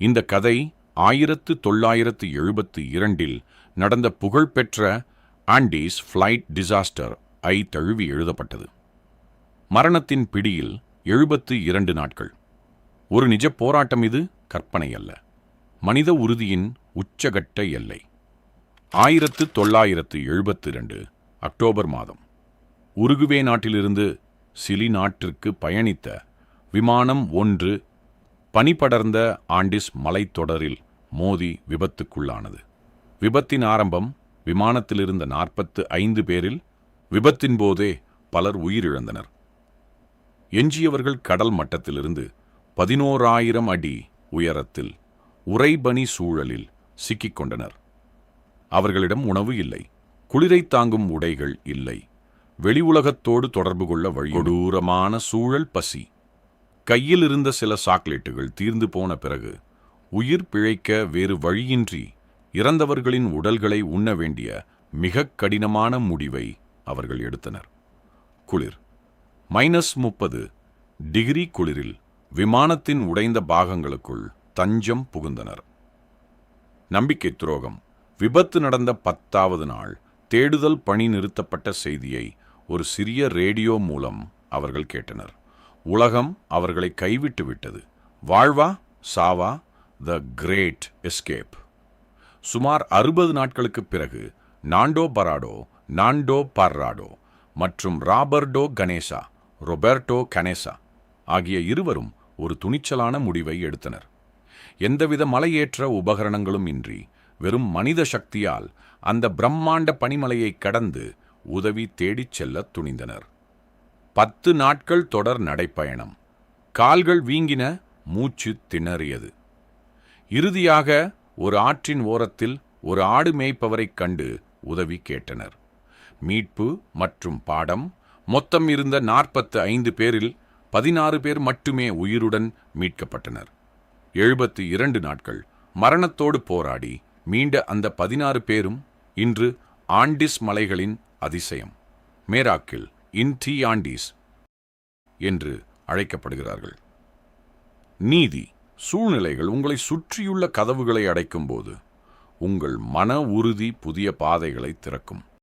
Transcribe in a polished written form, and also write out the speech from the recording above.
இந்த கதை 1972 நடந்த புகழ்பெற்ற ஆண்டீஸ் ஃப்ளைட் டிசாஸ்டர் தழுவி எழுதப்பட்டது. மரணத்தின் பிடியில் 72 நாட்கள். ஒரு நிஜ போராட்டம், இது கற்பனை அல்ல, மனித உறுதியின் உச்சகட்ட எல்லை. 1972 அக்டோபர் மாதம் உருகுவே நாட்டிலிருந்து சிலி நாட்டிற்கு பயணித்த விமானம் ஒன்று பனிபடர்ந்த ஆண்டிஸ் மலைத்தொடரில் மோதி விபத்துக்குள்ளானது. விபத்தின் ஆரம்பம் விமானத்திலிருந்த 45 பேரில் விபத்தின் போதே பலர் உயிரிழந்தனர். எஞ்சியவர்கள் கடல் மட்டத்திலிருந்து 11,000 அடி உயரத்தில் உறைபனி சூழலில் சிக்கிக் கொண்டனர். அவர்களிடம் உணவு இல்லை, குளிரை தாங்கும் உடைகள் இல்லை, வெளி உலகத்தோடு தொடர்பு கொள்ள வழி. கொடூரமான சூழல், பசி. கையில் இருந்த சில சாக்லேட்டுகள் தீர்ந்து போன பிறகு உயிர் பிழைக்க வேறு வழியின்றி இறந்தவர்களின் உடல்களை உண்ண வேண்டிய மிக கடினமான முடிவை அவர்கள் எடுத்தனர். குளிர், -30 டிகிரி குளிரில் விமானத்தின் உடைந்த பாகங்களுக்குள் தஞ்சம் புகுந்தனர். நம்பிக்கை துரோகம். விபத்து நடந்த 10வது நாள் தேடுதல் பணி நிறுத்தப்பட்ட செய்தியை ஒரு சிறிய ரேடியோ மூலம் அவர்கள் கேட்டனர். உலகம் அவர்களை கைவிட்டு விட்டது. வாழ்வா சாவா, த கிரேட் எஸ்கேப். சுமார் 60 நாட்களுக்குப் பிறகு நாண்டோ பர்ராடோ மற்றும் ரொபர்டோ கனேசா ஆகிய இருவரும் ஒரு துணிச்சலான முடிவை எடுத்தனர். எந்தவித மலையேற்ற உபகரணங்களும் இன்றி வெறும் மனித சக்தியால் அந்த பிரம்மாண்ட பனிமலையை கடந்து உதவி தேடிச் செல்ல துணிந்தனர். 10 நாட்கள் தொடர் நடைப்பயணம். கால்கள் வீங்கின, மூச்சு திணறியது. இறுதியாக ஒரு ஆற்றின் ஓரத்தில் ஒரு ஆடு மேய்ப்பவரைக் கண்டு உதவி கேட்டனர். மீட்பு மற்றும் பாடம். மொத்தம் இருந்த 45 பேரில் 16 பேர் மட்டுமே உயிருடன் மீட்கப்பட்டனர். 72 நாட்கள் மரணத்தோடு போராடி மீண்ட அந்த 16 பேரும் இன்று ஆண்டிஸ் மலைகளின் அதிசயம், மேராக்கிள் இன் டி ஆண்டீஸ் என்று அழைக்கப்படுகிறார்கள். நீதி. சூழ்நிலைகள் உங்களை சுற்றியுள்ள கதவுகளை அடைக்கும்போது உங்கள் மன உறுதி புதிய பாதைகளை திறக்கும்.